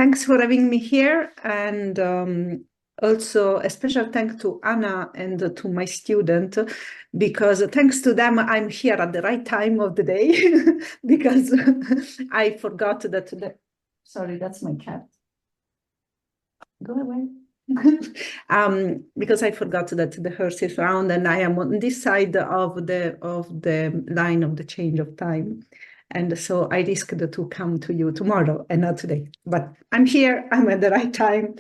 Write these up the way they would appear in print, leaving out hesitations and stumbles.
Thanks for having me here, and also a special thanks to Anna and to my student, because thanks to them I'm here at the right time of the day, because I forgot that sorry, that's my cat. Go away. Because I forgot that the horse is round and I am on this side of the line of the change of time. And so I risked to come to you tomorrow and not today. But I'm here, I'm at the right time.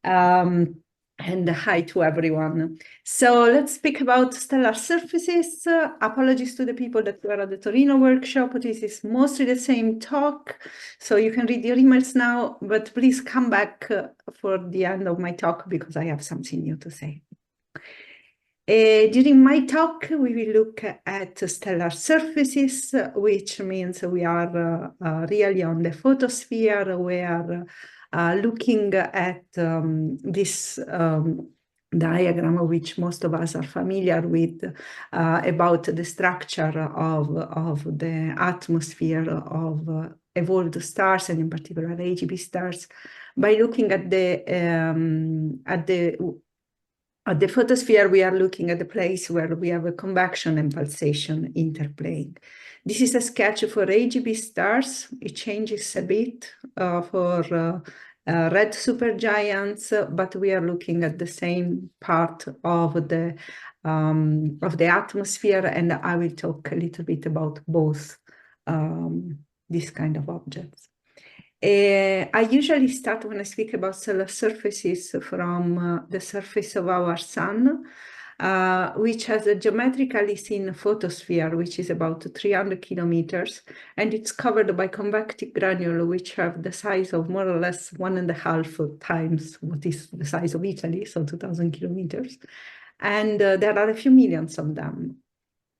And hi to everyone. So let's speak about stellar surfaces. Apologies to the people that were at the Torino workshop. This is mostly the same talk, so you can read your emails now, but please come back for the end of my talk because I have something new to say. During my talk, we will look at stellar surfaces, which means we are really on the photosphere. We are looking at this diagram, which most of us are familiar with, about the structure of the atmosphere of evolved stars, and in particular AGB stars, by looking at the photosphere. We are looking at the place where we have a convection and pulsation interplaying. This is a sketch for AGB stars. It changes a bit for red supergiants, but we are looking at the same part of the atmosphere, and I will talk a little bit about both these kind of objects. I usually start when I speak about stellar surfaces from the surface of our sun, which has a geometrically seen photosphere, which is about 300 kilometers, and it's covered by convective granules, which have the size of more or less 1.5 times what is the size of Italy, so 2,000 kilometers. And there are a few millions of them.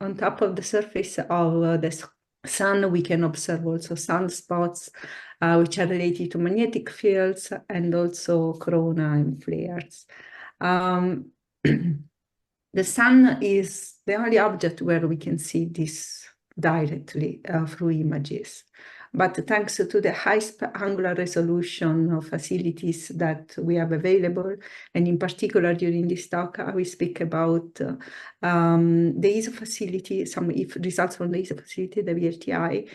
On top of the surface of the sun, we can observe also sunspots, which are related to magnetic fields, and also corona and flares. The sun is the only object where we can see this directly through images. But thanks to the high angular resolution facilities that we have available, and in particular during this talk, I will speak about the ESO facility, some results from the ESO facility, the VLTI,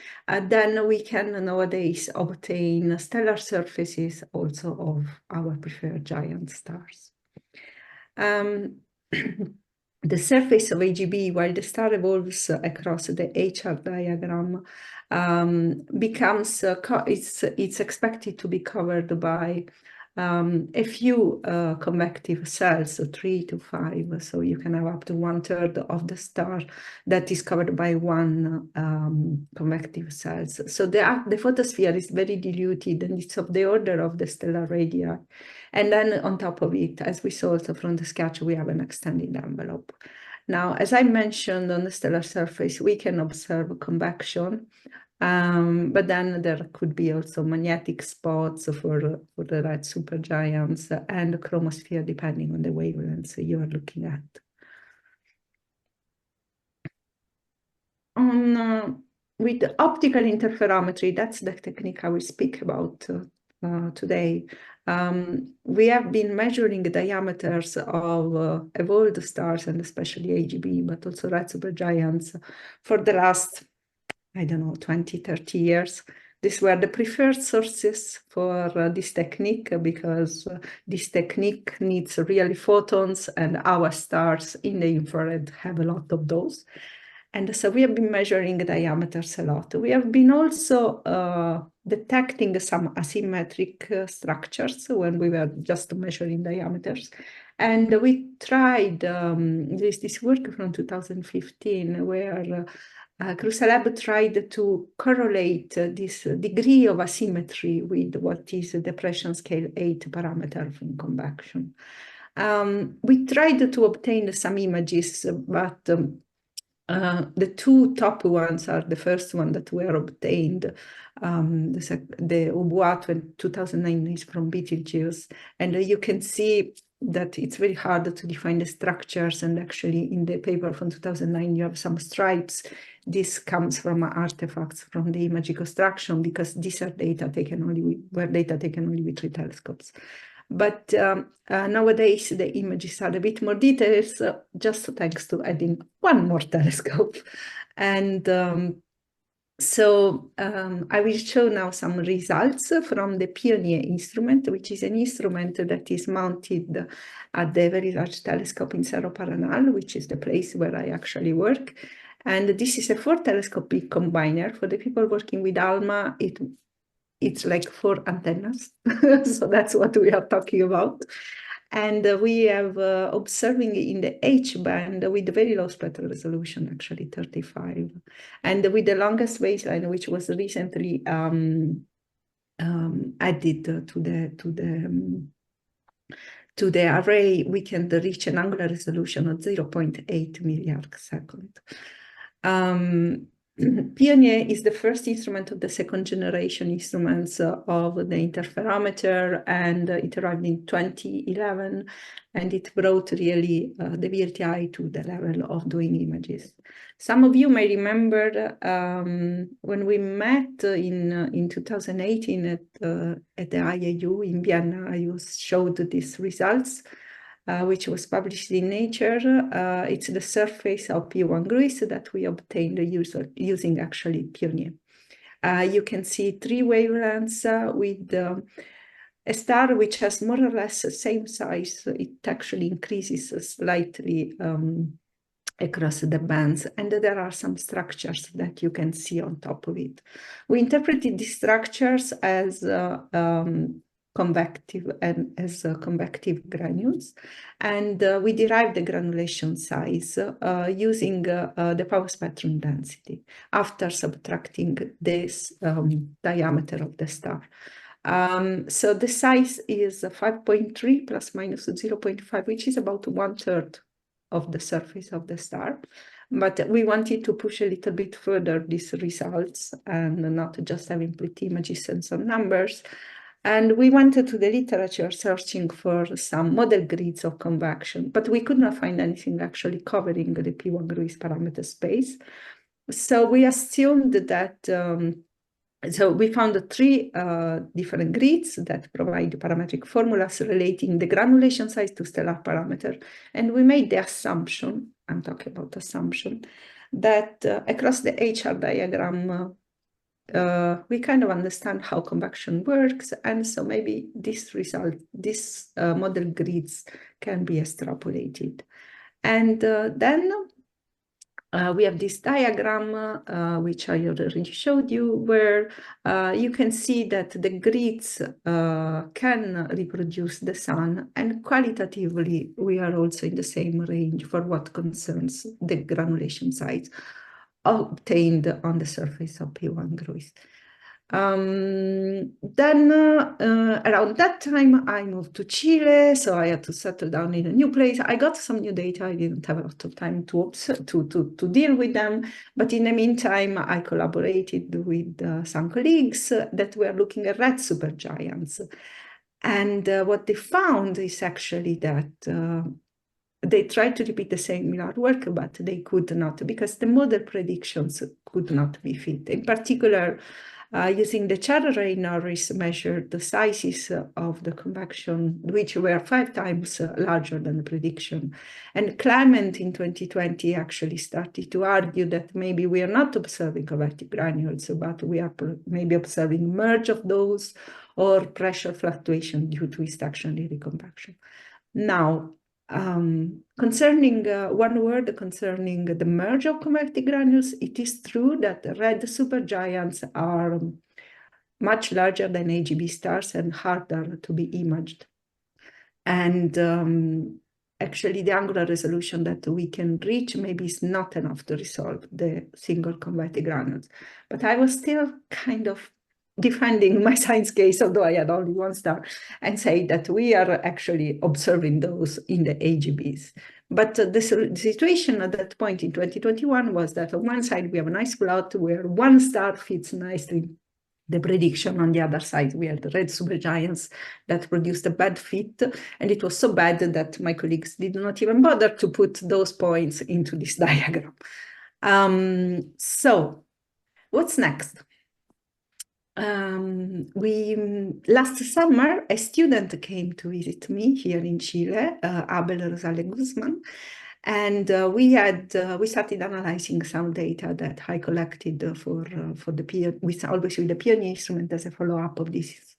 then we can nowadays obtain stellar surfaces also of our preferred giant stars. The surface of AGB, while the star evolves across the HR diagram, it's expected to be covered by a few convective cells, 3 to 5. So you can have up to 1/3 of the star that is covered by one convective cells. So the photosphere is very diluted, and it's of the order of the stellar radii. And then on top of it, as we saw also from the sketch, we have an extended envelope. Now, as I mentioned, on the stellar surface, we can observe convection, but then there could be also magnetic spots for the red supergiants and the chromosphere, depending on the wavelengths you are looking at. With the optical interferometry, that's the technique I will speak about today. We have been measuring the diameters of evolved stars, and especially AGB, but also red supergiants, for the last, I don't know, 20, 30 years. These were the preferred sources for this technique, because this technique needs really photons, and our stars in the infrared have a lot of those. And so we have been measuring diameters a lot. We have been also detecting some asymmetric structures when we were just measuring diameters. And we tried, this work from 2015, where Gruis lab tried to correlate this degree of asymmetry with what is the depression scale 8 parameter from convection. We tried to obtain some images, but the two top ones are the first one that were obtained. The Ubuato in 2009 is from Betelgeuse, and you can see that it's very hard to define the structures, and actually in the paper from 2009 you have some stripes. This comes from artifacts from the image construction, because these are data taken only with 3 telescopes. But nowadays the images are a bit more detailed, so just thanks to adding 1 more telescope. And I will show now some results from the Pioneer instrument, which is an instrument that is mounted at the Very Large Telescope in Cerro Paranal, which is the place where I actually work. And this is a 4-telescopic combiner. For the people working with ALMA, it's like 4 antennas. So that's what we are talking about. And we have observing in the H band with very low spectral resolution, actually 35, and with the longest waveline, which was recently added to the array, we can reach an angular resolution of 0.8 milliarc-second. Pioneer is the first instrument of the 2nd generation instruments of the interferometer, and it arrived in 2011, and it brought really the VLTI to the level of doing images. Some of you may remember when we met in 2018 at the IAU in Vienna, I showed these results. Which was published in Nature. It's the surface of P1 Gruis that we obtained using actually Pioneer. You can see 3 wavelengths with a star which has more or less the same size. It actually increases slightly across the bands, and there are some structures that you can see on top of it. We interpreted these structures as convective and as convective granules, and we derived the granulation size using the power spectrum density after subtracting this diameter of the star. So the size is 5.3 plus minus 0.5, which is about 1/3 of the surface of the star. But we wanted to push a little bit further these results and not just having pretty images and some numbers. And we went to the literature searching for some model grids of convection, but we could not find anything actually covering the P1 Gruis parameter space. So we assumed that, so we found 3 different grids that provide parametric formulas relating the granulation size to stellar parameter. And we made the assumption, I'm talking about assumption, that across the HR diagram, we kind of understand how convection works, and so maybe this model grids can be extrapolated. And then we have this diagram, which I already showed you, where you can see that the grids can reproduce the sun, and qualitatively we are also in the same range for what concerns the granulation size obtained on the surface of P1 Gruis. Then around that time I moved to Chile, so I had to settle down in a new place. I got some new data. I didn't have a lot of time to deal with them, but in the meantime I collaborated with some colleagues that were looking at red supergiants, and what they found is actually that they tried to repeat the same work, but they could not, because the model predictions could not be fit. In particular, using the Char array, Norris measured the sizes of the convection, which were 5 times larger than the prediction. And Clement in 2020 actually started to argue that maybe we are not observing convective granules, but we are maybe observing merge of those or pressure fluctuation due to extraction reconvection. Now, concerning one word concerning the merge of convective granules, it is true that red supergiants are much larger than AGB stars and harder to be imaged. And actually the angular resolution that we can reach maybe is not enough to resolve the single convective granules. But I was still kind of defending my science case, although I had only 1 star, and say that we are actually observing those in the AGBs. But the situation at that point in 2021 was that on one side we have a nice plot where 1 star fits nicely the prediction on the other side. We had the red supergiants that produced a bad fit, and it was so bad that my colleagues did not even bother to put those points into this diagram. So what's next? Last summer, a student came to visit me here in Chile, Abel Rosales Guzman, and we started analyzing some data that I collected for the period, always with the PNE instrument as a follow-up of this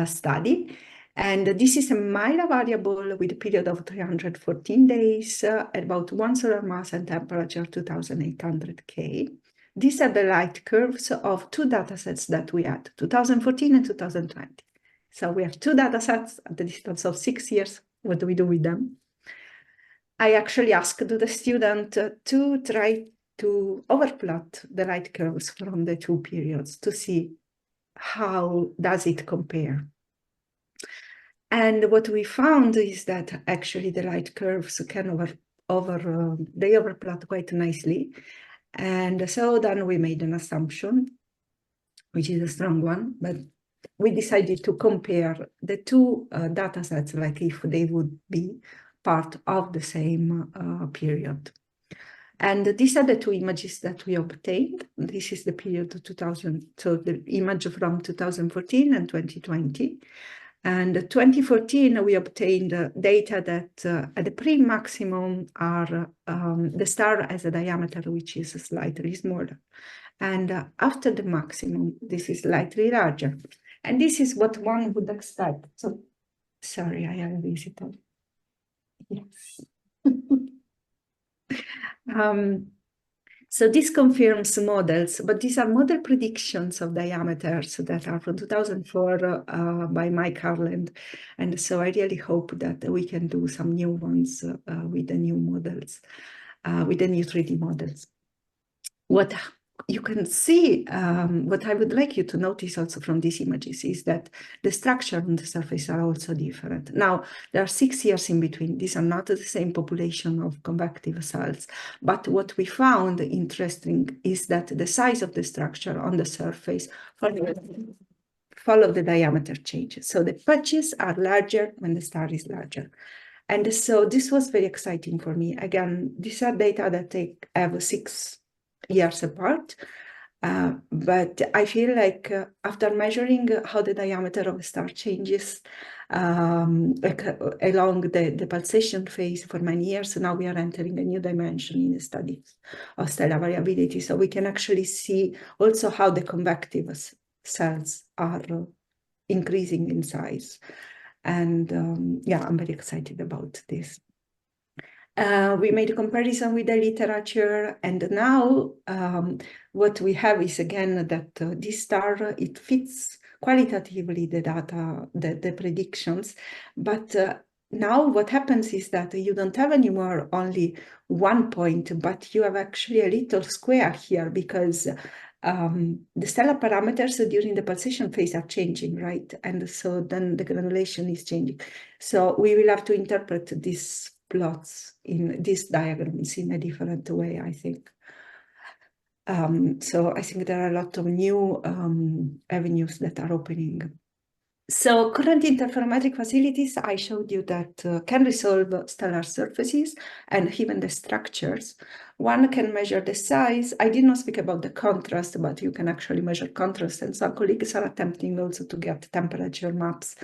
study. And this is a Mira variable with a period of 314 days, about 1 solar mass and temperature 2800 K. These are the light curves of two data sets that we had, 2014 and 2020. So we have two data sets at the distance of 6 years. What do we do with them? I actually asked the student to try to overplot the light curves from the two periods to see how does it compare. And what we found is that actually the light curves can they overplot quite nicely. And so then we made an assumption, which is a strong one, but we decided to compare the two data sets, like if they would be part of the same period. And these are the two images that we obtained. This is the period of 2000, so the image from 2014 and 2020. And 2014, we obtained data that at the pre-maximum are the star has a diameter which is slightly smaller. And after the maximum, this is slightly larger. And this is what one would expect. So, sorry, I have a visitor. Yes. So this confirms models, but these are model predictions of diameters that are from 2004 by Mike Harland. And so I really hope that we can do some new ones with the new models, with the new 3D models. What you can see, what I would like you to notice also from these images is that the structure on the surface are also different. Now, there are 6 years in between. These are not the same population of convective cells, but what we found interesting is that the size of the structure on the surface follow the diameter changes. So the patches are larger when the star is larger. And so this was very exciting for me. Again, these are data that have 6 years apart, but I feel like after measuring how the diameter of a star changes along the pulsation phase for many years, now we are entering a new dimension in the study of stellar variability. So we can actually see also how the convective cells are increasing in size. And yeah, I'm very excited about this. We made a comparison with the literature, and now what we have is again that this star, it fits qualitatively the data, the predictions, but now what happens is that you don't have anymore only one point, but you have actually a little square here because the stellar parameters during the pulsation phase are changing, right? And so then the granulation is changing. So we will have to interpret these plots in these diagrams in a different way, I think. So I think there are a lot of new avenues that are opening. So current interferometric facilities, I showed you that can resolve stellar surfaces and even the structures. One can measure the size. I did not speak about the contrast, but you can actually measure contrast, and some colleagues are attempting also to get temperature maps.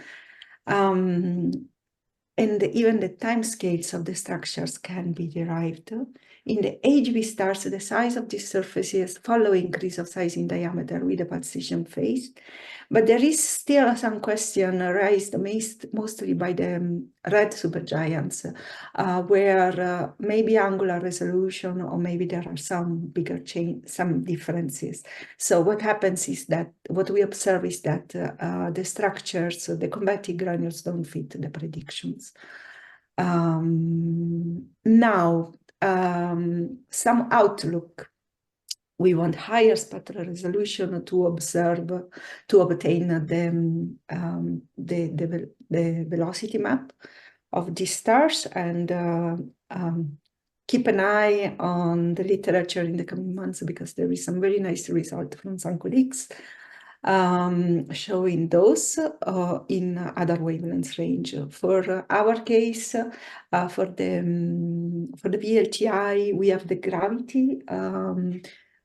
And even the time scales of the structures can be derived. In the HV stars, the size of these surfaces follow increase of size in diameter with the pulsation phase. But there is still some question raised mostly by the red supergiants, where maybe angular resolution or maybe there are some bigger some differences. So what happens is that what we observe is that the structures, the convective granules don't fit the predictions. Now, some outlook. We want higher spectral resolution to obtain the velocity map of these stars, and keep an eye on the literature in the coming months because there is some very nice result from some colleagues. showing those in other wavelength range. For our case, for the VLTI, we have the gravity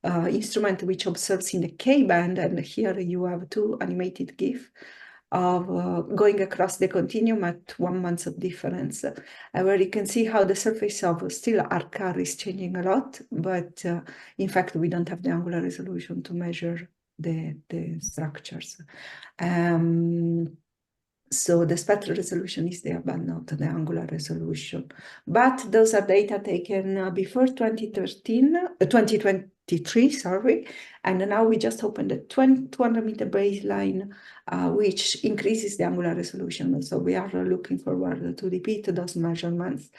instrument which observes in the K-band, and here you have two animated GIF of going across the continuum at 1 month of difference, where you can see how the surface of still RCAR is changing a lot, but in fact we don't have the angular resolution to measure the structures. So the spectral resolution is there, but not the angular resolution. But those are data taken before 2023, sorry. And now we just opened a 200-meter baseline, which increases the angular resolution. So we are looking forward to repeat those measurements.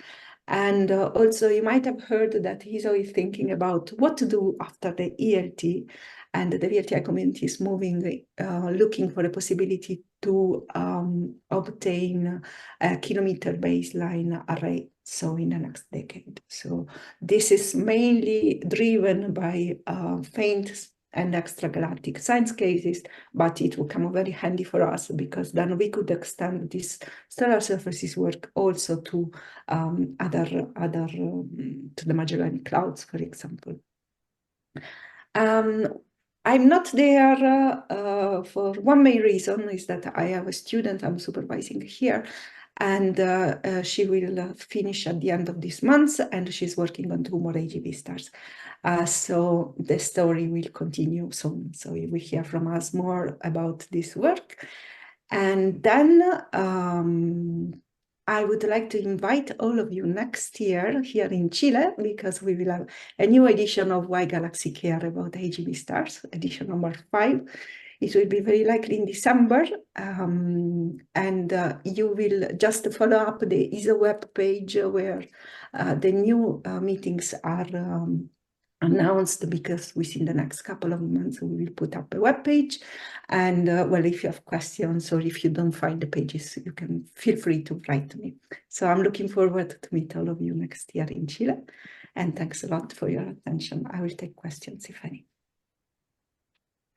And also you might have heard that ESO is thinking about what to do after the ELT, and the VLTI community is moving, looking for a possibility to obtain a kilometer baseline array, so in the next decade. So this is mainly driven by faint and extragalactic science cases, but it will come very handy for us because then we could extend this stellar surfaces work also to to the Magellanic Clouds, for example. I'm not there for one main reason is that I have a student I'm supervising here, and she will finish at the end of this month, and she's working on 2 more AGB stars. So the story will continue soon. So you will hear from us more about this work. And then I would like to invite all of you next year here in Chile, because we will have a new edition of Why Galaxy Care about AGB stars, edition number 5. It will be very likely in December, and you will just follow up the ESO web page where the new meetings are announced, because within the next couple of months we will put up a web page. And well, if you have questions or if you don't find the pages, you can feel free to write to me. So I'm looking forward to meet all of you next year in Chile, and thanks a lot for your attention. I will take questions if any.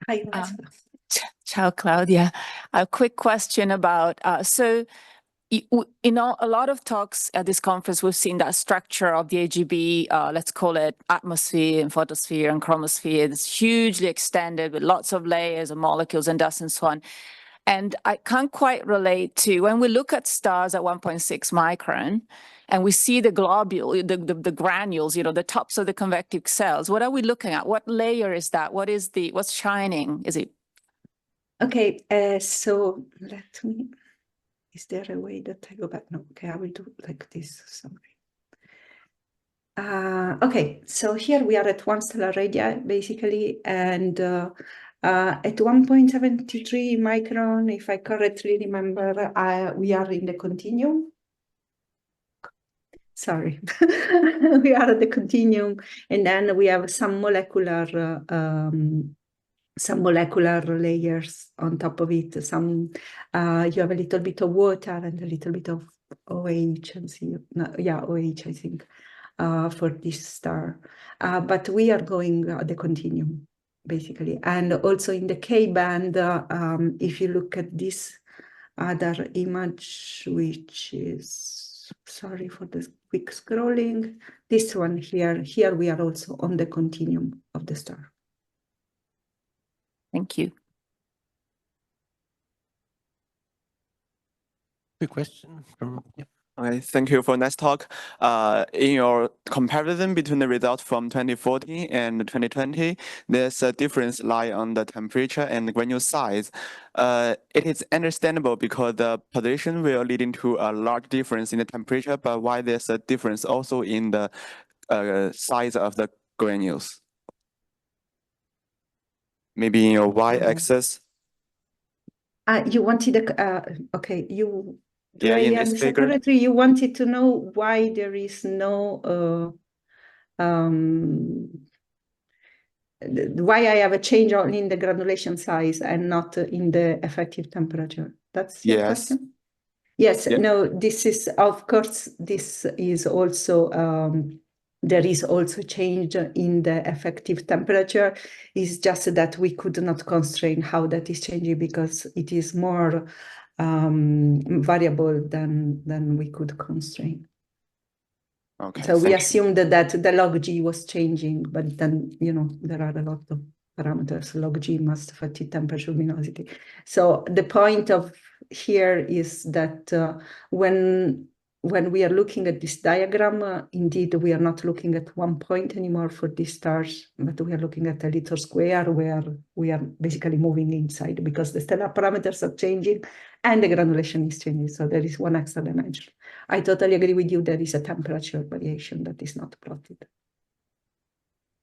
Hi, ciao, Claudia. A quick question about in a lot of talks at this conference, we've seen that structure of the AGB, let's call it atmosphere and photosphere and chromosphere, it's hugely extended with lots of layers of molecules and dust and so on. And I can't quite relate to when we look at stars at 1.6 micron and we see the globule, the granules, you know, the tops of the convective cells. What are we looking at? What layer is that? What's shining? Is it? Okay, so let me. Is there a way that I go back? No, okay, I will do like this, sorry. Okay, so here we are at 1 stellar radii, basically, and at 1.73 micron, if I correctly remember, we are in the continuum. Sorry, we are at the continuum, and then we have some molecular layers on top of it. Some you have a little bit of water and a little bit of OH and OH, I think, for this star. But we are going the continuum, basically. And also in the K-band, if you look at this other image, which is, sorry for the quick scrolling, this one here we are also on the continuum of the star. Thank you. Quick question from Okay, thank you for a nice talk. In your comparison between the results from 2014 and 2020, there's a difference lie on the temperature and the granule size. It is understandable because the position will lead to a large difference in the temperature, but why there's a difference also in the size of the granules? Maybe in your y-axis. You wanted okay, you. Yeah, in this figure. You wanted to know why there is no why I have a change only in the granulation size and not in the effective temperature. That's your question? Yes. Yeah. No, this is, of course, this is also there is also change in the effective temperature. It's just that we could not constrain how that is changing because it is more variable than we could constrain. Okay, so we thank you. assumed that the log G was changing, but then, there are a lot of parameters, log G, mass, fatigue, temperature, luminosity. So the point of here is that when we are looking at this diagram, indeed, we are not looking at one point anymore for these stars, but we are looking at a little square where we are basically moving inside because the stellar parameters are changing and the granulation is changing. So there is one extra dimension. I totally agree with you. There is a temperature variation that is not plotted.